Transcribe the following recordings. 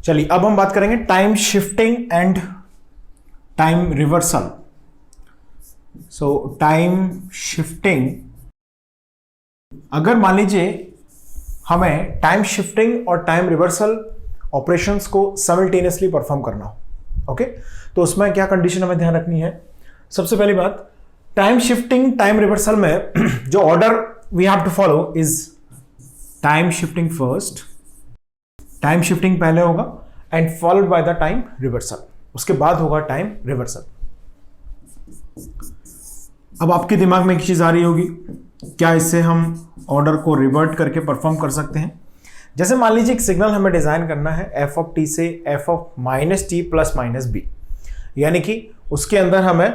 चलिए अब हम बात करेंगे time shifting and time reversal. So time shifting, अगर मान लीजिए हमें टाइम शिफ्टिंग और टाइम रिवर्सल ऑपरेशंस को साइमल्टेनियसली परफॉर्म करना हो, ओके, तो उसमें क्या कंडीशन हमें ध्यान रखनी है। सबसे पहली बात, टाइम शिफ्टिंग टाइम रिवर्सल में जो order we have to follow is time shifting first, time shifting पहले होगा and followed by the time reversal, उसके बाद होगा टाइम रिवर्सल। अब आपके दिमाग में एक चीज आ रही होगी, क्या इससे हम ऑर्डर को रिवर्ट करके परफॉर्म कर सकते हैं? जैसे मान लीजिए एक सिग्नल हमें डिजाइन करना है एफ ऑफ टी से F of minus T plus minus B, यानी कि उसके अंदर हमें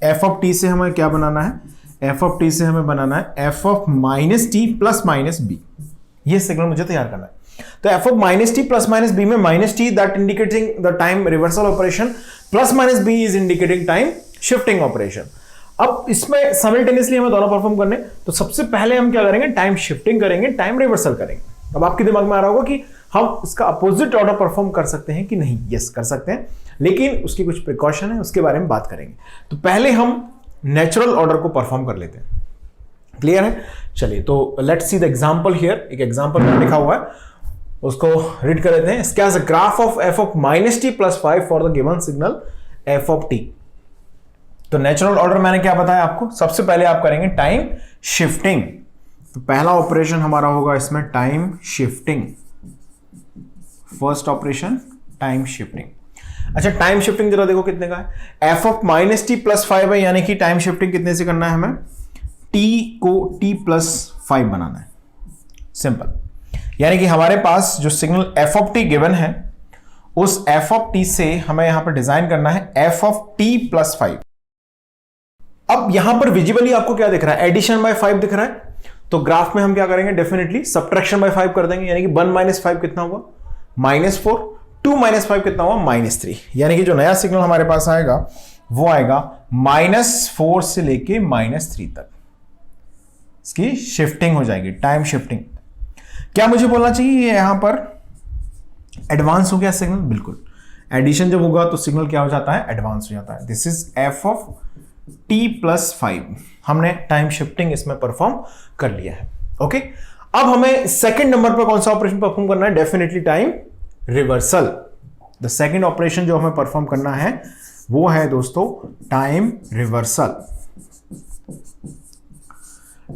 एफ ऑफ टी से हमें क्या बनाना है, एफ ऑफ टी से हमें बनाना है F of minus T plus minus B. ये सिग्नल मुझे तैयार करना है। तो F of minus T plus minus B में minus T that indicating the time reversal operation plus minus B is indicating time shifting operation. अब इसमें simultaneously हमें दोनों परफॉर्म करने, तो सबसे पहले हम क्या करेंगे, टाइम शिफ्टिंग करेंगे, टाइम रिवर्सल करेंगे। अब आपके दिमाग में आ रहा होगा कि हम इसका अपोजिट ऑर्डर परफॉर्म कर सकते हैं कि नहीं। यस, कर सकते हैं, लेकिन उसकी कुछ प्रिकॉशन है, उसके बारे में बात करेंगे। तो पहले हम नेचुरल ऑर्डर को परफॉर्म कर लेते हैं। क्लियर है? चलिए, तो let's see the example here. एक एग्जांपल में लिखा हुआ है, उसको रीड कर लेते हैं। इसका graph of F of minus T plus 5 for the given signal F of T. तो नेचुरल ऑर्डर मैंने क्या बताया आपको, सबसे पहले आप करेंगे टाइम शिफ्टिंग। तो पहला ऑपरेशन हमारा होगा इसमें time shifting, first operation time shifting. अच्छा, टाइम शिफ्टिंग जरा देखो कितने का है, F of minus T plus 5 है, यानी कि टाइम शिफ्टिंग कितने से करना है हमें, टी को टी प्लस 5 बनाना है। सिंपल, यानी कि हमारे पास जो signal F of T given है, उस एफ ऑफ टी से हमें यहां पर डिजाइन करना है एफ ऑफ टी प्लस 5। अब यहां पर विजिबली आपको क्या दिख रहा है, एडिशन बाय 5 दिख रहा है। तो ग्राफ में हम क्या करेंगे, डेफिनेटली सब्ट्रैक्शन बाय 5 कर देंगे, यानी कि 1 माइनस 5 कितना हुआ, -4, 2 माइनस 5 कितना हुआ, -3। यानी कि जो नया सिग्नल हमारे पास आएगा वो आएगा -4 से लेके -3 तक, इसकी शिफ्टिंग हो जाएगी, टाइम शिफ्टिंग। क्या मुझे बोलना चाहिए यहां पर एडवांस हो गया सिग्नल? बिल्कुल, एडिशन जब होगा तो सिग्नल क्या हो जाता है, एडवांस हो जाता है। This is F of T plus 5, हमने टाइम शिफ्टिंग इसमें परफॉर्म कर लिया है। ओके, अब हमें सेकंड नंबर पर कौन सा ऑपरेशन परफॉर्म करना है, definitely time reversal. The second operation जो हमें परफॉर्म करना है वो है दोस्तों टाइम रिवर्सल।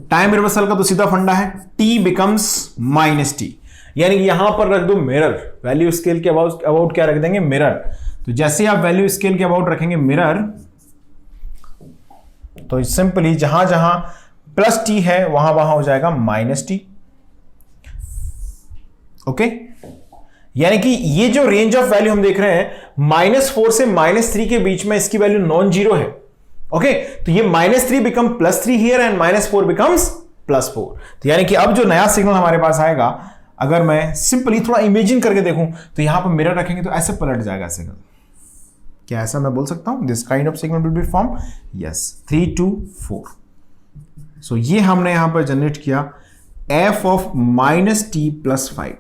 टाइम रिवर्सल का तो सीधा फंडा है, t बिकम्स माइनस टी, यानी कि यहां पर रख दो मिरर, वैल्यू स्केल के अबाउट क्या रख देंगे, मिरर। तो जैसे आप वैल्यू स्केल के अबाउट रखेंगे मिरर, तो सिंपली जहां जहां प्लस टी है वहां वहां हो जाएगा माइनस टी। ओके, यानी कि ये जो रेंज ऑफ वैल्यू हम देख रहे हैं -4 से -3 के बीच में, इसकी वैल्यू नॉन जीरो है। ओके, तो ये -3 बिकम +3 हियर एंड -4 बिकम्स +4। तो यानी कि अब जो नया सिग्नल हमारे पास आएगा, अगर मैं सिंपली थोड़ा इमेजिन करके देखूं तो यहां पर मिरर रखेंगे तो ऐसे पलट जाएगा सिग्नल। क्या ऐसा मैं बोल सकता हूं, this kind of signal will B form, yes, 3 to 4। सो ये हमने यहां पर जनरेट किया एफ ऑफ -t प्लस 5,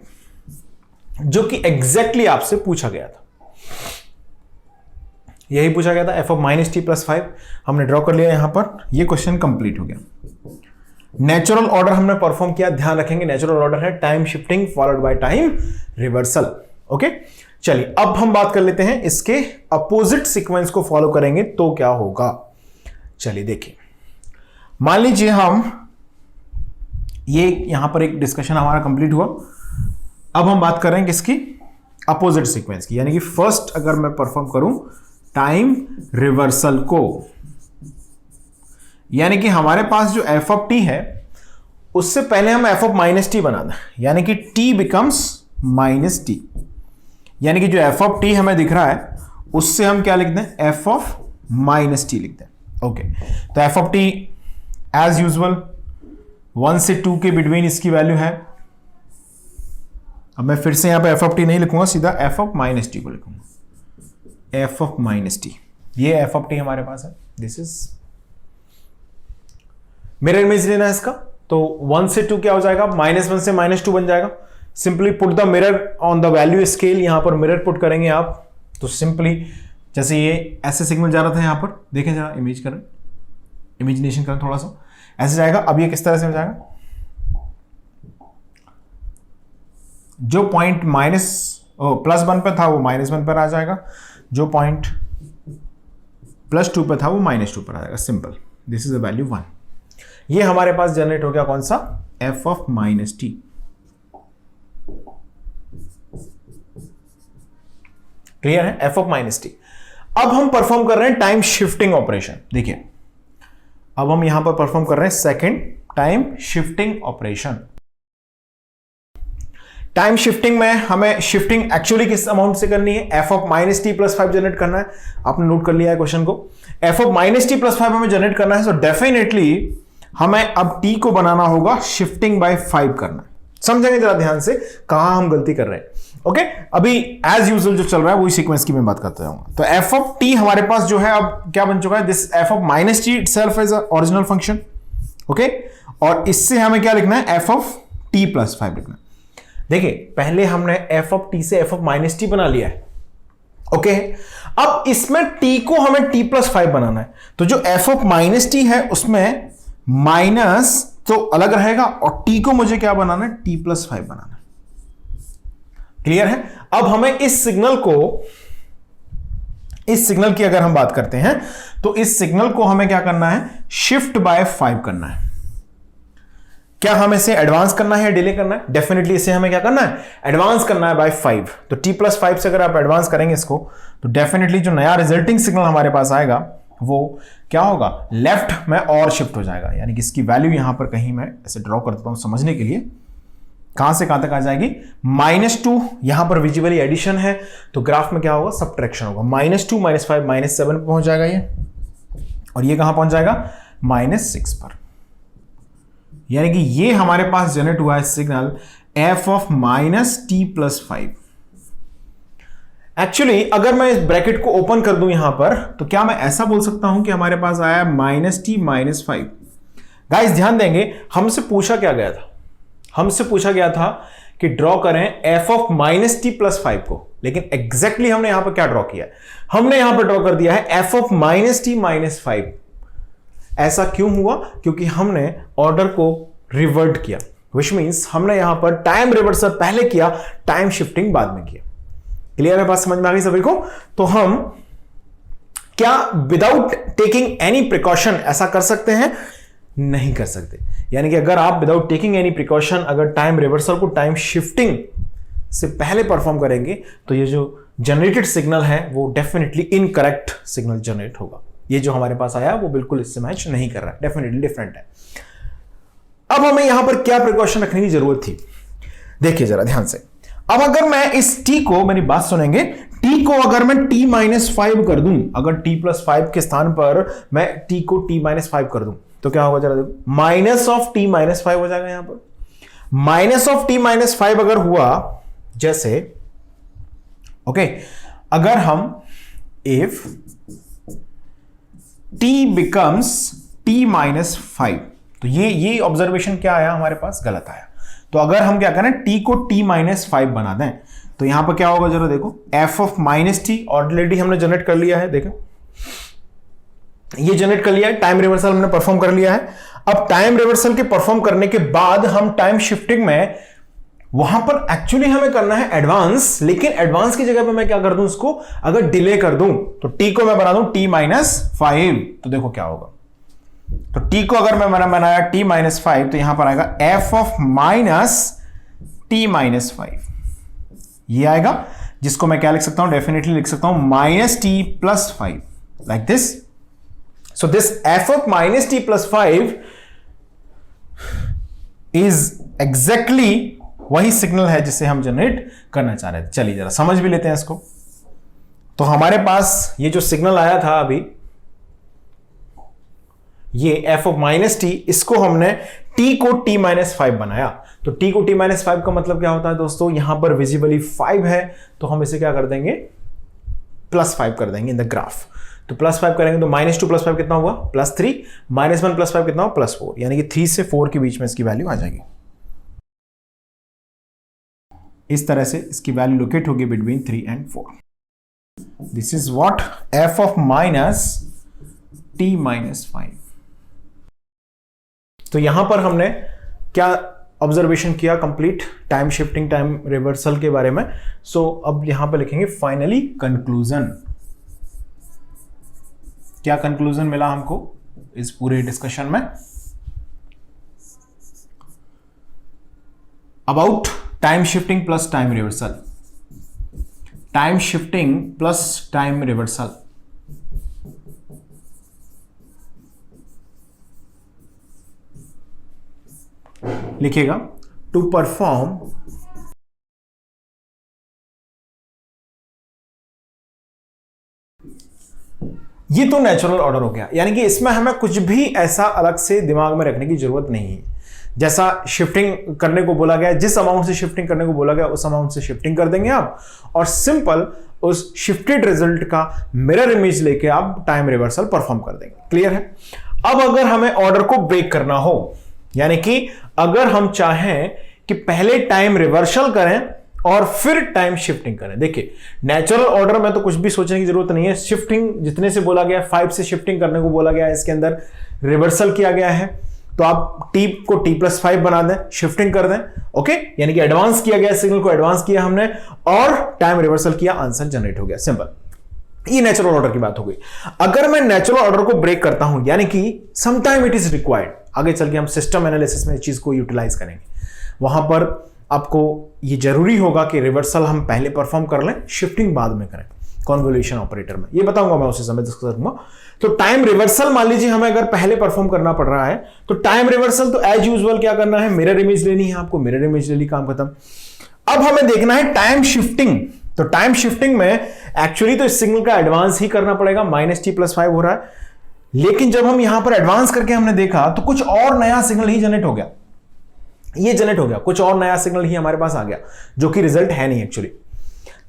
जो कि एग्जैक्टली आपसे पूछा गया था, यही पूछा गया था, एफ ऑफ -t प्लस 5 हमने ड्रॉ कर लिया यहां पर। ये क्वेश्चन कंप्लीट हो गया। नेचुरल ऑर्डर हमने परफॉर्म किया, ध्यान रखेंगे नेचुरल ऑर्डर है time shifting followed by time reversal. Okay, चलिए अब हम बात कर लेते हैं इसके अपोजिट सीक्वेंस को फॉलो करेंगे तो क्या होगा। चलिए देखिए, मान लीजिए हम ये यहां पर एक डिस्कशन हमारा कंप्लीट हुआ। अब हम बात कर रहे हैं किसकी, अपोजिट सीक्वेंस की, यानी कि फर्स्ट अगर मैं परफॉर्म करूं टाइम रिवर्सल को, यानी कि हमारे पास जो एफ ऑफ टी है उससे पहले हम एफ ऑफ माइनस टी बनाना है, यानी कि टी बिकम्स माइनस टी, यानी कि जो एफ ऑफ टी हमें दिख रहा है उससे हम क्या लिख दें, एफ ऑफ माइनस टी लिख दें। ओके, तो F of T as usual 1 से 2 के बिटवीन इसकी वैल्यू है। अब मैं फिर से यहां पे एफ ऑफ टी नहीं लिखूंगा, सीधा एफ ऑफ माइनस टी को लिखूंगा, एफ ऑफ माइनस टी। ये एफ ऑफ टी हमारे पास है, दिस इज मिरर इमेज लेना है इसका। तो 1 से 2 क्या हो जाएगा, -1 से -2 बन जाएगा। Simply put the mirror on the value scale, यहां पर मिरर पुट करेंगे आप तो सिंपली जैसे ये ऐसे सिग्नल जा रहा था, यहां पर देखें जरा, इमेजिनेशन करें थोड़ा सा, ऐसे जाएगा। अब ये किस तरह से हो जाएगा, जो पॉइंट +1 पे था वो -1 पर आ जाएगा, जो पॉइंट +2 पे था वो -2 पर आ जाएगा। Simple, this is the value 1। ये हमारे पास जनरेट हो गया कौन सा, f ऑफ -t। क्लियर है, f ऑफ -t। अब हम परफॉर्म कर रहे हैं टाइम शिफ्टिंग ऑपरेशन। देखिए अब हम यहां पर परफॉर्म कर रहे हैं second time shifting operation. Time shifting में हमें शिफ्टिंग एक्चुअली किस अमाउंट से करनी है, f ऑफ -t + 5 जनरेट करना है। आपने नोट कर लिया है क्वेश्चन को, f ऑफ -t + 5 हमें जनरेट करना है। सो डेफिनेटली हमें अब t को बनाना होगा शिफ्टिंग बाय 5 करना है। समझेंगे जरा ध्यान से कहां हम गलती कर रहे हैं। ओके, अभी एज यूजुअल जो चल रहा है वही सीक्वेंस की मैं बात करता हूं। तो f ऑफ t हमारे पास जो है अब क्या बन चुका है, this f of -t itself is original function. Okay, और इससे हमें क्या लिखना है, f ऑफ t + 5 लिखना है। देखिए पहले हमने f ऑफ t से f ऑफ -t बना लिया है। ओके, अब इसमें t को हमें t + 5 बनाना है। तो जो f ऑफ -t है उसमें माइनस तो अलग रहेगा और t को मुझे क्या बनाना है, t + 5 बनाना है। क्लियर है। अब हमें इस सिग्नल की अगर हम बात करते हैं तो इस सिग्नल को हमें क्या करना है, शिफ्ट बाय 5 करना है। क्या हमें इसे एडवांस करना है या डिले करना है, डेफिनेटली इसे हमें क्या करना है, एडवांस करना है बाय 5। तो t + 5 से अगर आप एडवांस करेंगे इसको तो डेफिनेटली जो नया रिजल्टिंग सिग्नल हमारे पास आएगा वो क्या होगा, लेफ्ट में और शिफ्ट हो जाएगा। यानी कि इसकी वैल्यू यहां पर कहीं मैं ऐसे ड्रॉ करता हूं समझने के लिए, कहां से कहां तक आ जाएगी, -2 यहां पर विजिबली एडिशन है तो ग्राफ में क्या होगा, सब्ट्रैक्शन होगा। -2 -5 -7 पर पहुंच जाएगा ये, और ये कहां पहुंच जाएगा, -6 पर। यानी कि ये हमारे पास जनरेट हुआ है signal f of -t + 5। Actually अगर मैं इस ब्रैकेट को ओपन कर दूं यहां पर तो क्या मैं ऐसा बोल सकता हूं कि हमारे पास आया -t - 5। गाइस ध्यान देंगे, हमसे पूछा क्या गया था, हमसे पूछा गया था कि ड्रॉ करें f ऑफ -t + 5 को, लेकिन एग्जैक्टली हमने यहां पर क्या ड्रॉ किया है, हमने यहां पर ड्रॉ कर दिया है f ऑफ -t - 5। ऐसा क्यों हुआ, क्योंकि हमने ऑर्डर को रिवर्ट किया, विच मींस हमने यहां पर टाइम रिवर्सल पहले किया, टाइम शिफ्टिंग बाद में किया। क्लियर है, बात समझ में आ गई सभी को। तो हम क्या विदाउट टेकिंग एनी प्रिकॉशन ऐसा कर सकते हैं, नहीं कर सकते। यानी कि अगर आप विदाउट टेकिंग एनी प्रिकॉशन अगर टाइम रिवर्सल को टाइम शिफ्टिंग से पहले परफॉर्म करेंगे तो ये जो जनरेटेड सिग्नल है वो डेफिनेटली इनकरेक्ट सिग्नल जनरेट होगा। ये जो हमारे पास आया वो बिल्कुल इससे मैच नहीं कर रहा है, डेफिनेटली डिफरेंट है। अब हमें यहां पर क्या प्रिकॉशन रखने की जरूरत थी, देखिए जरा ध्यान से। अब अगर मैं इस t को, मेरी बात सुनेंगे, t को अगर मैं t - 5 कर दूं, अगर t + 5 के स्थान पर मैं t को t - 5 कर दूं तो क्या होगा जरा देखो, माइनस ऑफ t - 5 हो जाएगा। यहां पर माइनस ऑफ t - 5 अगर हुआ, जैसे ओके, अगर हम इफ t becomes t - 5 तो ये ऑब्जर्वेशन क्या आया हमारे पास, गलत आया। तो अगर हम क्या करें, t को t - 5 बना दें तो यहां पर क्या होगा जरा देखो, f ऑफ -t ऑलरेडी हमने जनरेट कर लिया है, देखो ये जनरेट कर लिया है, टाइम रिवर्सल हमने परफॉर्म कर लिया है। अब टाइम रिवर्सल के परफॉर्म करने के बाद हम टाइम शिफ्टिंग में वहां पर एक्चुअली हमें करना है एडवांस, लेकिन एडवांस की जगह पे मैं क्या कर दूं, उसको अगर डिले कर दूं तो t को मैं बना दूं t - 5 तो देखो क्या होगा। तो t को अगर मैं बनाया t - 5 तो यहां पर आएगा f ऑफ -t - 5, ये आएगा, जिसको मैं क्या लिख सकता हूं, डेफिनेटली लिख सकता हूं -t + 5 like this. So this f of -t + 5 is exactly वही सिग्नल है जिसे हम जनरेट करना चाह रहे थे। चलिए जरा समझ भी लेते हैं इसको। तो हमारे पास ये जो सिग्नल आया था अभी, ये f ऑफ -t, इसको हमने t को t - 5 बनाया। तो t को t - 5 का मतलब क्या होता है दोस्तों, यहां पर विजिबली 5 है तो हम इसे क्या कर देंगे, +5 कर देंगे इन द ग्राफ। तो +5 करेंगे तो -2 + 5 कितना हुआ, +3, -1 + 5 कितना हुआ, +4, यानी कि 3 से 4 के बीच में इसकी वैल्यू आ जाएगी। इस तरह से इसकी वैल्यू लोकेट होगी between 3 and 4. This is what f of minus t minus 5. तो यहां पर हमने क्या ऑब्जर्वेशन किया, complete time shifting time reversal के बारे में. सो अब यहां पर लिखेंगे फाइनली कंक्लूजन. क्या कंक्लूजन मिला हमको इस पूरे डिस्कशन में? About time shifting plus time reversal. Time shifting plus time reversal. लिखिएगा टू परफॉर्म ये तो नेचुरल ऑर्डर हो गया, यानी कि इसमें हमें कुछ भी ऐसा अलग से दिमाग में रखने की जरूरत नहीं है. जैसा शिफ्टिंग करने को बोला गया, जिस अमाउंट से शिफ्टिंग करने को बोला गया उस अमाउंट से शिफ्टिंग कर देंगे आप, और सिंपल उस शिफ्टेड रिजल्ट का मिरर इमेज लेके आप टाइम रिवर्सल परफॉर्म कर देंगे. क्लियर है? अब अगर हमें ऑर्डर को ब्रेक करना हो, यानी कि अगर हम चाहें कि पहले टाइम रिवर्सल करें और फिर टाइम शिफ्टिंग करें. देखिए नेचुरल ऑर्डर में तो कुछ भी सोचने की जरूरत नहीं है. शिफ्टिंग जितने से बोला गया, 5 से शिफ्टिंग करने को बोला गया, इसके अंदर रिवर्सल किया गया है, तो आप t को t+5 बना दें, शिफ्टिंग कर दें. ओके, यानी कि एडवांस किया गया, सिग्नल को एडवांस किया हमने और टाइम रिवर्सल किया, आंसर जनरेट हो गया. सिंपल. ये नेचुरल ऑर्डर की बात हो गई. अगर मैं नेचुरल ऑर्डर को ब्रेक करता हूं, यानी कि some time it is required, आगे चल के हम सिस्टम एनालिसिस में इस चीज को यूटिलाइज करेंगे, वहां पर आपको ये जरूरी होगा कि रिवर्सल हम पहले परफॉर्म कर लें, शिफ्टिंग बाद में करें कॉन्वोल्यूशन ऑपरेटर में. ये बताऊंगा मैं उसी समय डिस्कस करूंगा. तो टाइम रिवर्सल मान लीजिए हमें अगर पहले परफॉर्म करना पड़ रहा है, तो टाइम रिवर्सल तो एज यूजुअल क्या करना है, मिरर इमेज लेनी है आपको. मिरर इमेज ले ली, काम खत्म. अब हमें देखना है टाइम शिफ्टिंग. तो टाइम शिफ्टिंग में एक्चुअली तो इस सिग्नल का एडवांस ही करना पड़ेगा, -t+5 हो रहा है. लेकिन जब हम यहां पर एडवांस करके हमने देखा तो कुछ और नया सिग्नल ही जनरेट हो गया. ये जनरेट हो गया, कुछ और नया सिग्नल ही हमारे पास आ गया, जो कि रिजल्ट है नहीं एक्चुअली.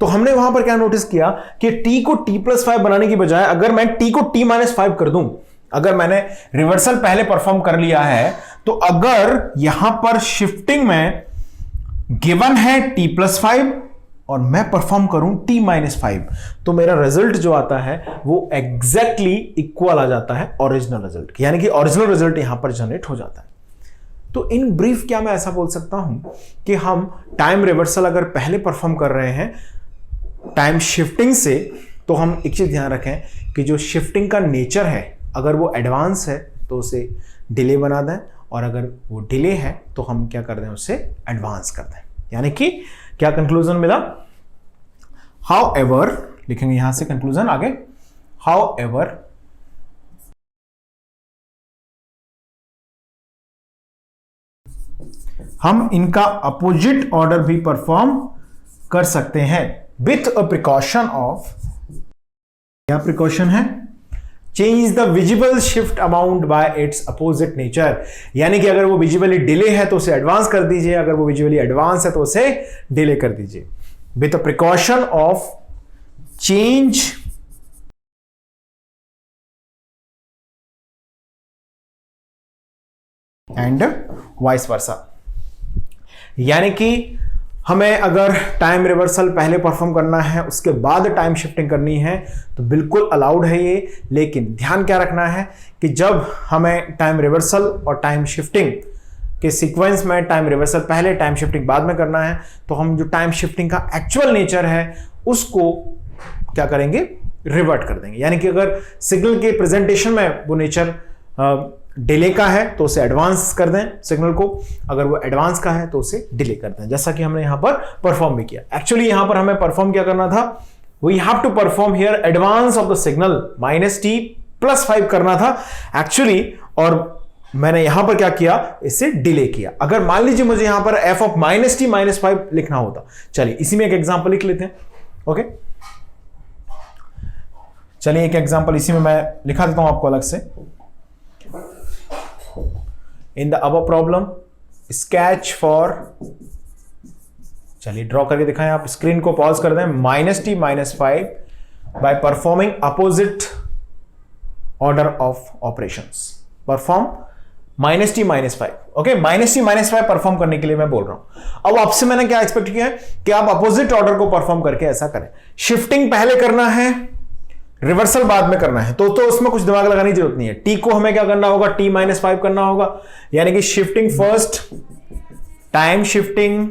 तो हमने वहां पर क्या नोटिस किया कि t को t+5 बनाने की बजाय अगर मैं t को t-5 कर दूं, अगर मैंने रिवर्सल पहले परफॉर्म कर लिया है, तो अगर यहां पर शिफ्टिंग में गिवन है t+5 और मैं परफॉर्म करूं t-5, तो मेरा रिजल्ट जो आता है वो एग्जैक्टली इक्वल आ जाता है ओरिजिनल रिजल्ट, यानी कि ओरिजिनल रिजल्ट यहां पर जनरेट हो जाता है. तो इन ब्रीफ क्या मैं ऐसा बोल सकता हूं कि हम टाइम रिवर्सल अगर पहले परफॉर्म कर रहे हैं टाइम शिफ्टिंग से, तो हम एक चीज ध्यान रखें कि जो शिफ्टिंग का नेचर है, अगर वो एडवांस है तो उसे डिले बना दें, और अगर वो डिले है तो हम क्या कर दें, उसे एडवांस कर दें. यानी कि क्या कंक्लूजन मिला? हाउ एवर, लिखेंगे यहां से कंक्लूजन आगे, हाउ एवर हम इनका अपोजिट ऑर्डर भी परफॉर्म कर सकते हैं विथ अ प्रिकॉशन ऑफ, क्या प्रिकॉशन है? Change the visible shift amount by it's opposite nature. यानी कि अगर वो विजिबली डिले है तो उसे एडवांस कर दीजिए, अगर वो विजिबली एडवांस है तो उसे डिले कर दीजिए. With a precaution of change and vice versa. यानी कि हमें अगर टाइम रिवर्सल पहले परफॉर्म करना है, उसके बाद टाइम शिफ्टिंग करनी है, तो बिल्कुल अलाउड है ये. लेकिन ध्यान क्या रखना है कि जब हमें टाइम रिवर्सल और टाइम शिफ्टिंग के सीक्वेंस में टाइम रिवर्सल पहले टाइम शिफ्टिंग बाद में करना है, तो हम जो टाइम शिफ्टिंग का एक्चुअल नेचर है उसको क्या करेंगे, रिवर्ट कर देंगे. यानी कि अगर सिग्नल के प्रेजेंटेशन में वो नेचर डिले का है तो उसे एडवांस कर दें सिग्नल को, अगर वो एडवांस का है तो उसे डिले कर दें, जैसा कि हमने यहां पर परफॉर्म भी किया. एक्चुअली यहां पर हमें परफॉर्म क्या करना था, we have to perform here advance of the signal -t+5 करना था एक्चुअली, और मैंने यहां पर क्या किया, इसे डिले किया. अगर मान लीजिए मुझे यहां पर f ऑफ -t-5 लिखना होता, चलिए इसी में एक एग्जांपल लिख लेते हैं. ओके, चलिए एक एग्जांपल इसी में मैं लिखा देता हूं आपको अलग से. In the above problem sketch for, चलिए ड्रॉ करके दिखाएं आप, स्क्रीन को पॉज कर दें. -t-5 by performing opposite order of operations. Perform -t-5। Okay, -t-5 perform करने के लिए मैं बोल रहा हूं। अब आपसे मैंने क्या एक्सपेक्ट किया है कि आप अपोजिट ऑर्डर को परफॉर्म करके ऐसा करें। शिफ्टिंग पहले करना है, रिवर्सल बाद में करना है, तो उसमें कुछ दिमाग लगाने की जरूरत नहीं है। टी को हमें क्या करना होगा, t-5 करना होगा, यानी कि शिफ्टिंग फर्स्ट, टाइम शिफ्टिंग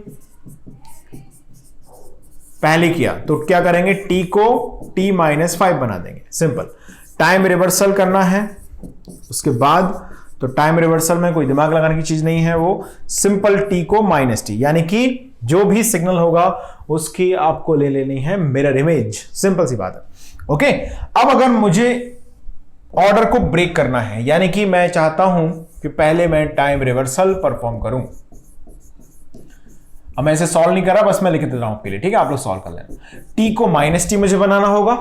पहले किया तो क्या करेंगे, t को t-5 बना देंगे, सिंपल। टाइम रिवर्सल करना है उसके बाद, तो टाइम रिवर्सल में कोई दिमाग लगाने की चीज नहीं है, वो सिंपल t को -t, यानी कि जो भी सिग्नल होगा उसकी आपको ले लेनी है मिरर इमेज, सिंपल सी बात है। ओके, अब अगर मुझे ऑर्डर को ब्रेक करना है, यानी कि मैं चाहता हूं कि पहले मैं टाइम रिवर्सल परफॉर्म करूं। अब मैं इसे सॉल्व नहीं कर रहा, बस मैं लिख दे रहा हूं आपके लिए, ठीक है, आप लोग सॉल्व कर लेना। t को -t मुझे बनाना होगा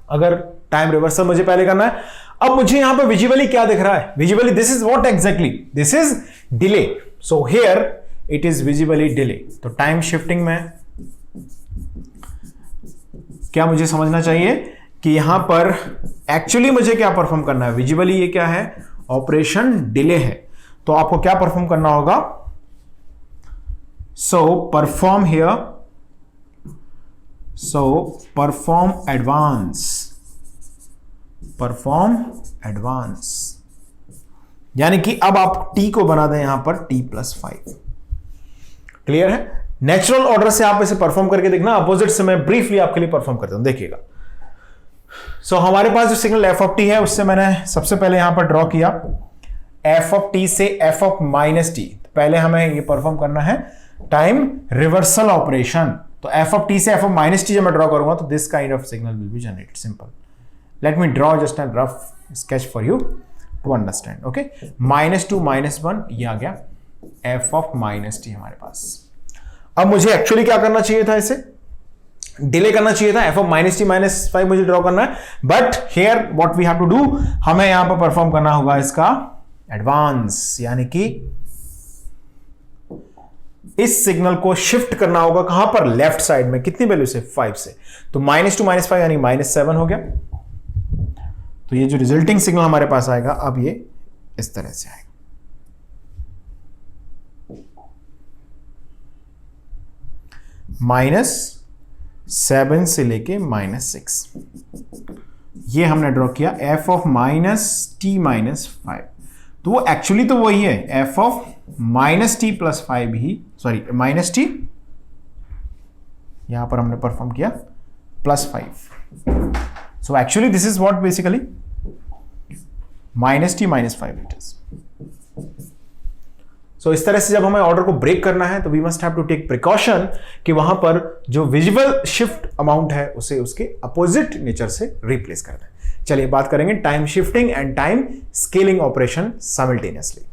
अगर टाइम रिवर्सल मुझे पहले करना है। अब मुझे यहां पर विजुअली क्या दिख रहा है, visually this is what exactly, this is delay, so here it is visibly delay. तो टाइम शिफ्टिंग में क्या मुझे समझना चाहिए कि यहां पर एक्चुअली मुझे क्या परफॉर्म करना है, विजुअली ये क्या है, ऑपरेशन डिले है, तो आपको क्या परफॉर्म करना होगा, so perform here, so perform advance, यानी कि अब आप t को बना दें यहां पर t+5। क्लियर है, नेचुरल ऑर्डर से आप इसे परफॉर्म करके देखना, अपोजिट से मैं ब्रीफली आपके लिए परफॉर्म करता हूं, देखिएगा। सो हमारे पास जो सिग्नल f है उससे मैंने सबसे पहले यहां पर ड्रॉ किया, f से f-t, पहले हमें ये परफॉर्म करना है टाइम रिवर्सल ऑपरेशन, तो f से f-t जब मैं ड्रॉ करूंगा तो this kind of signal will be generated, simple. Let me draw just an rough sketch for you to understand. Okay, -2 -1 ये आ गया f-t हमारे पास। अब मुझे एक्चुअली क्या करना चाहिए था, इसे डिले करना चाहिए था, f-t-5 मुझे ड्रॉ करना है, but here what we have to do, हमें यहां पर परफॉर्म करना होगा इसका एडवांस, यानी कि इस सिग्नल को शिफ्ट करना होगा कहां पर, लेफ्ट साइड में, कितनी वैल्यू से, 5 से, तो -2 -5 यानी -7 हो गया। तो ये जो रिजल्टिंग सिग्नल हमारे पास आएगा अब ये इस तरह से आएगा, -7 से लेके -6, ये हमने ड्रॉ किया f-t-5, तो वो एक्चुअली तो वही है, f-t+5 ही, सॉरी -t, यहां पर हमने परफॉर्म किया +5, so actually this is what basically -t-5 it is. So इस तरह से जब हमें ऑर्डर को ब्रेक करना है तो we must have to take precaution कि वहां पर जो विजुअल शिफ्ट अमाउंट है उसे उसके अपोजिट नेचर से रिप्लेस करना है। चलिए बात करेंगे time shifting and time scaling operation simultaneously.